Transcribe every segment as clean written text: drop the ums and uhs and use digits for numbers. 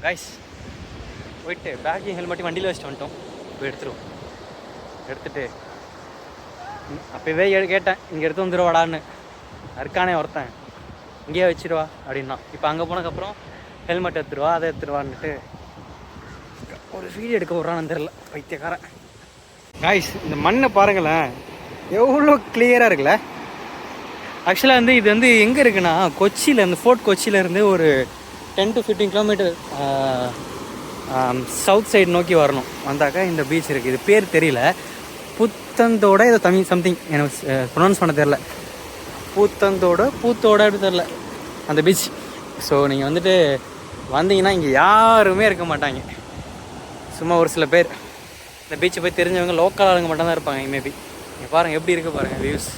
Guys போயிட்டு பேக்கையும் ஹெல்மெட்டையும் வண்டியில் வச்சுட்டு வந்துட்டோம். போய் எடுத்துருவோம். எடுத்துகிட்டு அப்போவே கேட்டேன், இங்கே எடுத்து வந்துடுவாடான்னு. இருக்கானே ஒருத்தன், இங்கேயே வச்சிருவா அப்படின்னா. இப்போ அங்கே போனதுக்கப்புறம் ஹெல்மெட் எடுத்துருவா, அதை எடுத்துருவான்னுட்டு ஒரு வீடியோ எடுக்க விட்றான்னு தெரில, பைத்தியக்காரன். கைஸ் இந்த மண்ணை பாருங்களேன், எவ்வளோ கிளியராக இருக்குல்ல. ஆக்சுவலாக வந்து இது வந்து எங்கே இருக்குன்னா, கொச்சியிலேருந்து, ஃபோர்ட் கொச்சியிலேருந்து ஒரு 10 to 15 கிலோமீட்டர் சவுத் சைடு நோக்கி வரணும். வந்தாக்கா இந்த பீச் இருக்குது. இது பேர் தெரியல, பூத்தந்தோட ஏதோ தமிழ் சம்திங், எனக்கு ப்ரொனவுன்ஸ் பண்ண தெரில. பூத்தோட அப்படி தெரில அந்த பீச். ஸோ நீங்கள் வந்துட்டு வந்தீங்கன்னா இங்கே யாருமே இருக்க மாட்டாங்க, சும்மா ஒரு சில பேர். இந்த பீச்சை போய் தெரிஞ்சவங்க லோக்கல் ஆளுங்க மட்டும் தான் இருப்பாங்க மேபி. நீங்கள் பாருங்கள் எப்படி இருக்குது பாருங்கள் வியூஸ்.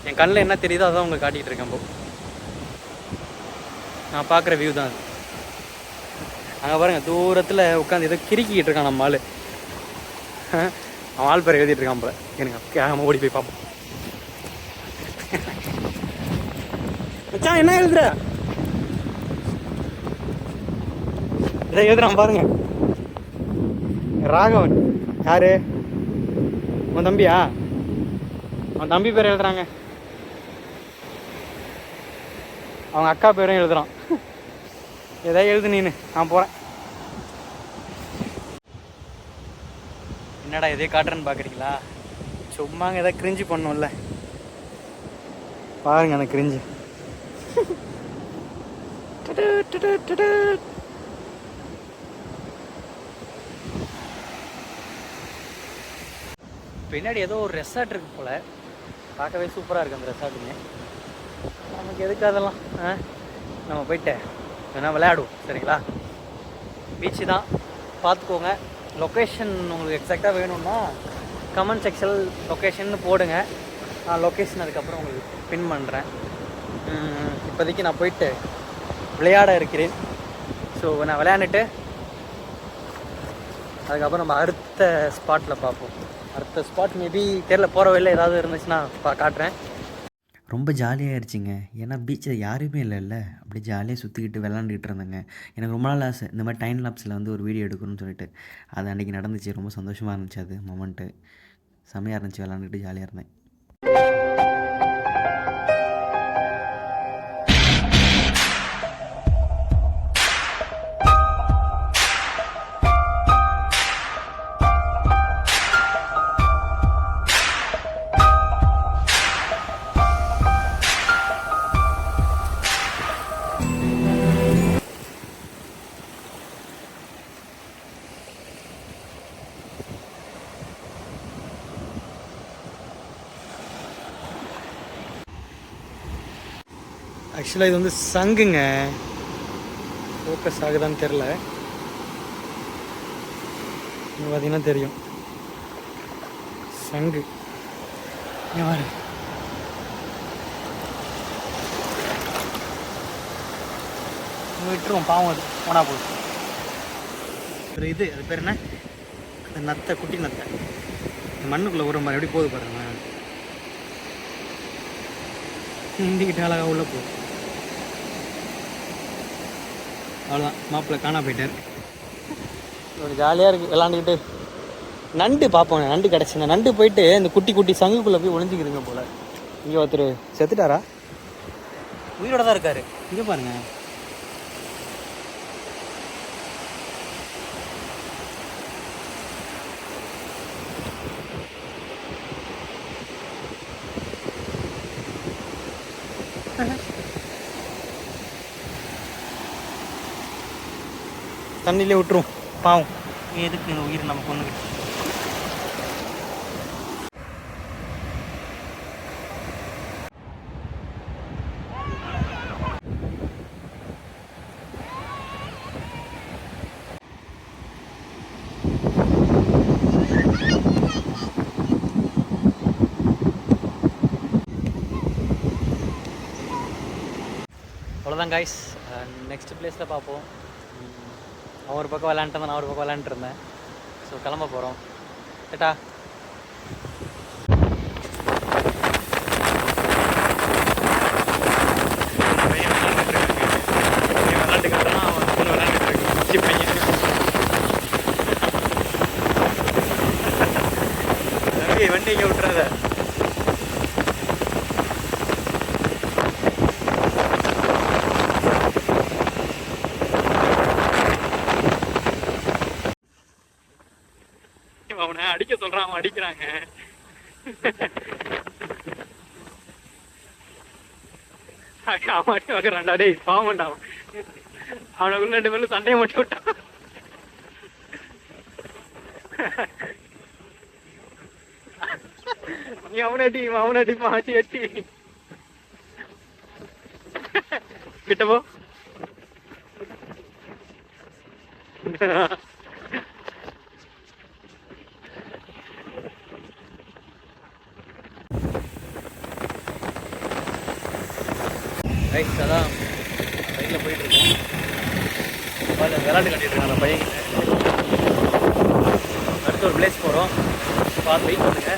என் கண்ணில் என்ன தெரியுதோ அதான் உங்களுக்கு காட்டிகிட்டு இருக்கேன். இப்போ நான் பார்க்குற வியூ தான் அது. அங்கே பாருங்கள் தூரத்தில் உட்காந்து ஏதோ கிறுக்கிக்கிட்டு இருக்கான் நம்ம ஆள். அவன் ஆள் பேர் எழுதிட்டு இருக்கான் போல. எனக்கு நம்ம ஓடி போய் பார்ப்போம். மச்சான் என்ன எழுதுற? இதை எழுதுறான் பாருங்க, ராகவன். யாரு? உன் தம்பியா? அவன் தம்பி பேர் எழுதுறாங்க, அவங்க அக்கா பேரும் எழுதுறான். எதா எழுது நீனு, நான் போகிறேன். என்னடா எதே காட்டுறேன்னு பார்க்குறீங்களா? சும்மாங்க எதாவது கிரிஞ்சு பண்ணும்ல, பாருங்க அந்த கிரிஞ்சு. பின்னாடி ஏதோ ஒரு ரெசார்ட் இருக்குது போல், பார்க்கவே சூப்பராக இருக்குது அந்த ரெசார்ட்டுங்க. நமக்கு எதுக்கு அதெல்லாம், நம்ம போயிட்டு வேணால் விளையாடுவோம் சரிங்களா? பீச்சு தான், பார்த்துக்கோங்க. லொக்கேஷன் உங்களுக்கு எக்ஸாக்டாக வேணும்னா கமெண்ட் செக்ஷன் லொக்கேஷன் போடுங்க. நான் லொக்கேஷன் அதுக்கப்புறம் உங்களுக்கு பின் பண்ணுறேன். இப்போதைக்கு நான் போயிட்டு விளையாட இருக்கிறேன். ஸோ நான் விளையாண்டுட்டு அதுக்கப்புறம் நம்ம அடுத்த ஸ்பாட்டில் பார்ப்போம். அடுத்த ஸ்பாட் மேபி தெரில, போகிற வழியில் ஏதாவது இருந்துச்சுன்னா காட்டுறேன். ரொம்ப ஜாலியாக ஆயிடுச்சிங்க. ஏன்னா பீச்சில் யாருமே இல்லைல்ல, அப்படி ஜாலியாக சுற்றிக்கிட்டு விளாண்டுக்கிட்டு இருந்தேங்க. எனக்கு ரொம்ப நாள் ஆசை இந்த மாதிரி டைம் லாப்ஸில் வந்து ஒரு வீடியோ எடுக்கணும்னு சொல்லிட்டு. அது அன்றைக்கி நடந்துச்சு. ரொம்ப சந்தோஷமாக இருந்துச்சு, அது மொமெண்ட்டு செம்மையாக இருந்துச்சு. விளாண்டுக்கிட்டு ஜாலியாக இருந்தேன். ஆக்சுவலாக இது வந்து சங்குங்க, ஃபோக்கஸ் ஆகுதான்னு தெரில. இங்கே பார்த்தீங்கன்னா தெரியும் சங்கு. விட்டுருவோம், பாவம் அது போனா போகுது. ஒரு இது அது பேர் என்ன, அந்த நத்தை, குட்டி நத்தை இந்த மண்ணுக்குள்ளே ஒரு மாதிரி எப்படி போகுது பாருங்க. இண்டிக்கிட்ட அழகாக உள்ளே போகுது. அவ்வளோதான், மாப்பிள்ளை காணா போயிட்டார். ஒரு ஜாலியாக இருக்குது விளாண்டுக்கிட்டு. நண்டு பார்ப்போம், நண்டு கிடச்சிங்க. நண்டு போயிட்டு இந்த குட்டி குட்டி சங்குக்குள்ளே போய் ஒளிஞ்சிக்கிறதுங்க போல். இங்கே ஒருத்தர் செத்துட்டாரா? உயிரோட தான் இருக்காரு. இங்கே பாருங்க, தண்ணியிலே விட்டுரும் பாவம். எதுக்கு உயிர் நம்ம கொண்டுக்கிட்டு. அவ்வளோதான் காய்ஸ், நெக்ஸ்ட் பிளேஸில் பார்ப்போம். அவன் ஒரு பக்கம் விளாண்டுட்டு நான் ஒரு பக்கம் விளாண்டுருந்தேன். ஸோ கிளம்ப போகிறோம். டட்டா. விளாண்டுக்கிட்டு அவன் விளாண்டுட்டு இருக்கு. யோசிச்சுப்பீங்க. தம்பி வண்டி இங்கே விட்டுறாத. அவனை அடிக்க சொல்றான், அவன் அடிக்கிறாங்க. அவன் பார்க்குறான்டா. டேய் பாவண்டா, அவனுக்குள்ள 2 பேரும் சண்டையை மட்டும் விட்டான். நீ அவனை அடி மாற்றி வெட்டி கிட்ட போ. ரைட், அதான் ரைட்டில் போயிட்டுருக்கோம். விளையாட்டு கட்டிட்டு இருக்காங்க அந்த பையன்கிட்ட. அடுத்த ஒரு பிளேஸ் போகிறோம், பார்த்து வெயிட் பண்ணுங்க.